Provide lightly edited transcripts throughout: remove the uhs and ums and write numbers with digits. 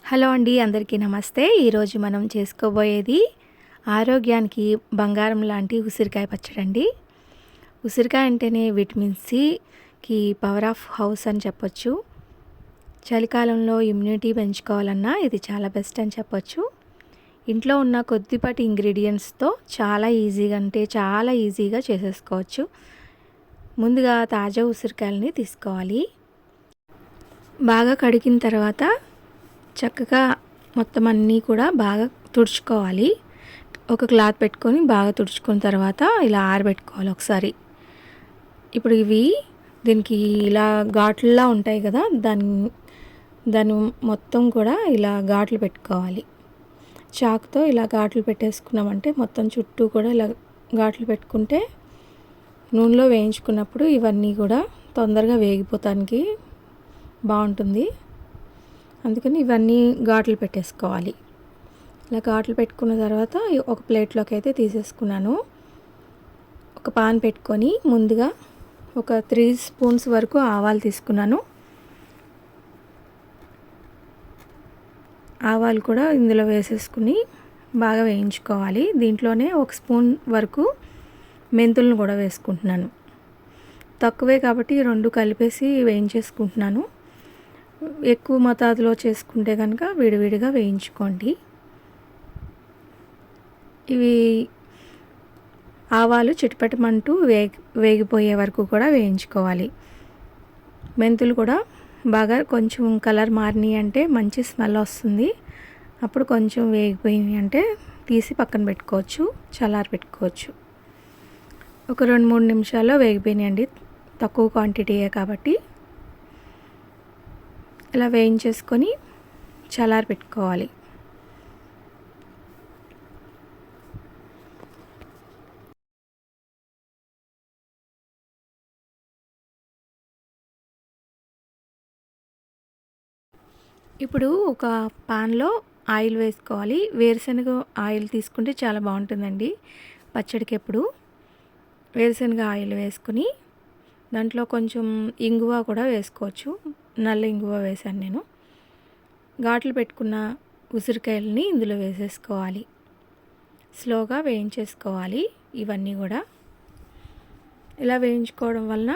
Hello అండి, అందరికీ నమస్తే. ఈరోజు మనం చేసుకోబోయేది ఆరోగ్యానికి బంగారం లాంటి ఉసిరికాయ పచ్చడి అండి. ఉసిరికాయ అంటేనే విటమిన్ సికి పవర్ ఆఫ్ హౌస్ అని చెప్పొచ్చు. చలికాలంలో ఇమ్యూనిటీ పెంచుకోవాలన్నా ఇది చాలా బెస్ట్ అని చెప్పొచ్చు. ఇంట్లో ఉన్న కొద్దిపాటి ఇంగ్రీడియంట్స్తో చాలా ఈజీగా చేసేసుకోవచ్చు. ముందుగా తాజా ఉసిరికాయలని తీసుకోవాలి. బాగా కడిగిన తర్వాత చక్కగా మొత్తం అన్నీ కూడా బాగా తుడుచుకోవాలి. ఒక క్లాత్ పెట్టుకొని బాగా తుడుచుకున్న తర్వాత ఇలా ఆరబెట్టుకోవాలి ఒకసారి. ఇప్పుడు దీనికి ఇలా ఘాట్లులా ఉంటాయి కదా, దాన్ని మొత్తం కూడా ఇలా ఘాట్లు పెట్టుకోవాలి. చాకుతో ఇలా ఘాట్లు పెట్టేసుకున్నామంటే మొత్తం చుట్టూ కూడా ఇలా ఘాట్లు పెట్టుకుంటే నూనెలో వేయించుకున్నప్పుడు ఇవన్నీ కూడా తొందరగా వేగిపోతానికి బాగుంటుంది. అందుకని ఇవన్నీ ఘాట్లు పెట్టేసుకోవాలి. ఇలా ఘాట్లు పెట్టుకున్న తర్వాత ఒక ప్లేట్లోకి అయితే తీసేసుకున్నాను. ఒక పాన్ పెట్టుకొని ముందుగా ఒక 3 స్పూన్స్ వరకు ఆవాలు తీసుకున్నాను. ఆవాలు కూడా ఇందులో వేసేసుకుని బాగా వేయించుకోవాలి. దీంట్లోనే 1 స్పూన్ వరకు మెంతులను కూడా వేసుకుంటున్నాను. తక్కువే కాబట్టి 2 కలిపేసి వేయించేసుకుంటున్నాను. ఎక్కువ మోతాదులో చేసుకుంటే కనుక విడివిడిగా వేయించుకోండి. ఇవి ఆవాలు చిటపటమంటూ వేగిపోయే వరకు కూడా వేయించుకోవాలి. మెంతులు కూడా బాగా కొంచెం కలర్ మారినాయి అంటే మంచి స్మెల్ వస్తుంది. అప్పుడు కొంచెం వేగిపోయినాయి అంటే తీసి పక్కన పెట్టుకోవచ్చు, చల్లారి పెట్టుకోవచ్చు. ఒక 2-3 నిమిషాల్లో వేగిపోయినాయండి, తక్కువ క్వాంటిటీయే కాబట్టి. ఇలా వేయించేసుకొని చల్లారి పెట్టుకోవాలి. ఇప్పుడు ఒక పాన్లో ఆయిల్ వేసుకోవాలి. వేరుశనగ ఆయిల్ తీసుకుంటే చాలా బాగుంటుందండి పచ్చడికి. ఎప్పుడు వేరుశనగ ఆయిల్ వేసుకుని దాంట్లో కొంచెం ఇంగువ కూడా వేసుకోవచ్చు. నల్ల ఇంగువ వేసాను నేను. ఘాట్లు పెట్టుకున్న ఉసిరికాయలని ఇందులో వేసేసుకోవాలి. స్లోగా వేయించేసుకోవాలి ఇవన్నీ కూడా. ఇలా వేయించుకోవడం వలన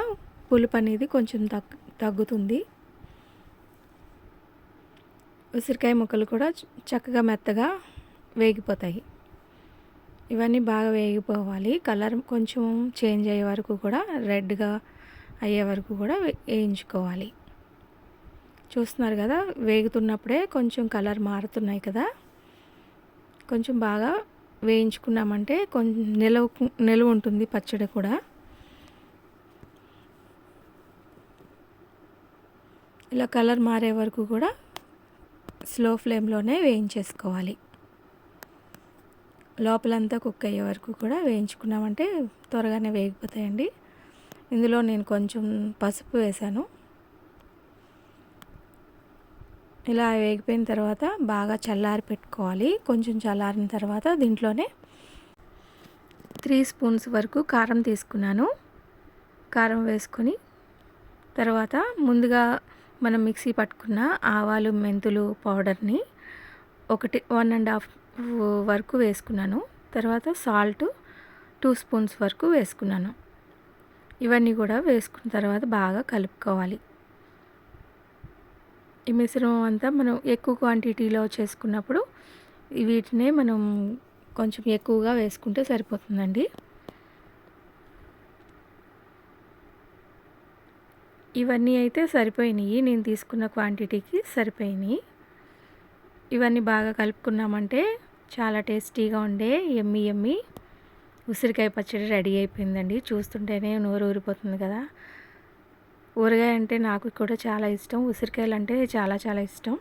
పులుపు అనేది కొంచెం తగ్గుతుంది. ఉసిరికాయ ముక్కలు కూడా చక్కగా మెత్తగా వేగిపోతాయి. ఇవన్నీ బాగా వేగిపోవాలి. కలర్ కొంచెం చేంజ్ అయ్యే వరకు కూడా, రెడ్గా అయ్యే వరకు కూడా వేయించుకోవాలి. చూస్తున్నారు కదా, వేగుతున్నప్పుడే కొంచెం కలర్ మారుతున్నాయి కదా. కొంచెం బాగా వేయించుకున్నామంటే కొంచెం నిలువ ఉంటుంది పచ్చడి కూడా. ఇలా కలర్ మారే వరకు కూడా స్లో ఫ్లేమ్లోనే వేయించేసుకోవాలి. లోపలంతా కుక్ అయ్యే వరకు కూడా వేయించుకున్నామంటే త్వరగానే వేగిపోతాయండి. ఇందులో నేను కొంచెం పసుపు వేశాను. ఇలా వేగిపోయిన తర్వాత బాగా చల్లారి పెట్టుకోవాలి. కొంచెం చల్లారిన తర్వాత దీంట్లోనే 3 స్పూన్స్ వరకు కారం తీసుకున్నాను. కారం వేసుకొని తర్వాత ముందుగా మనం మిక్సీ పట్టుకున్న ఆవాలు మెంతులు పౌడర్ని 1.5 వరకు వేసుకున్నాను. తర్వాత సాల్ట్ 2 స్పూన్స్ వరకు వేసుకున్నాను. ఇవన్నీ కూడా వేసుకున్న తర్వాత బాగా కలుపుకోవాలి. ఈ మిశ్రమం అంతా మనం ఎక్కువ క్వాంటిటీలో చేసుకున్నప్పుడు వీటినే మనం కొంచెం ఎక్కువగా వేసుకుంటే సరిపోతుందండి. ఇవన్నీ అయితే సరిపోయినాయి, నేను తీసుకున్న క్వాంటిటీకి సరిపోయినాయి. ఇవన్నీ బాగా కలుపుకున్నామంటే చాలా టేస్టీగా ఉండే యమ్మీ ఉసిరికాయ పచ్చడి రెడీ అయిపోయిందండి. చూస్తుంటేనే నోరు ఊరిపోతుంది కదా. ఊరగాయ అంటే నాకు కూడా చాలా ఇష్టం. ఉసిరికాయలు అంటే చాలా ఇష్టం.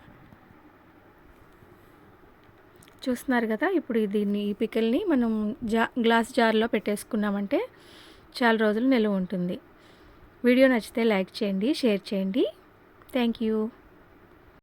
చూస్తున్నారు కదా, ఇప్పుడు ఈ పికిల్ని మనం గ్లాస్ జార్లో పెట్టేసుకున్నామంటే చాలా రోజులు నిల్వ ఉంటుంది. వీడియో నచ్చితే లైక్ చేయండి, షేర్ చేయండి. Thank you.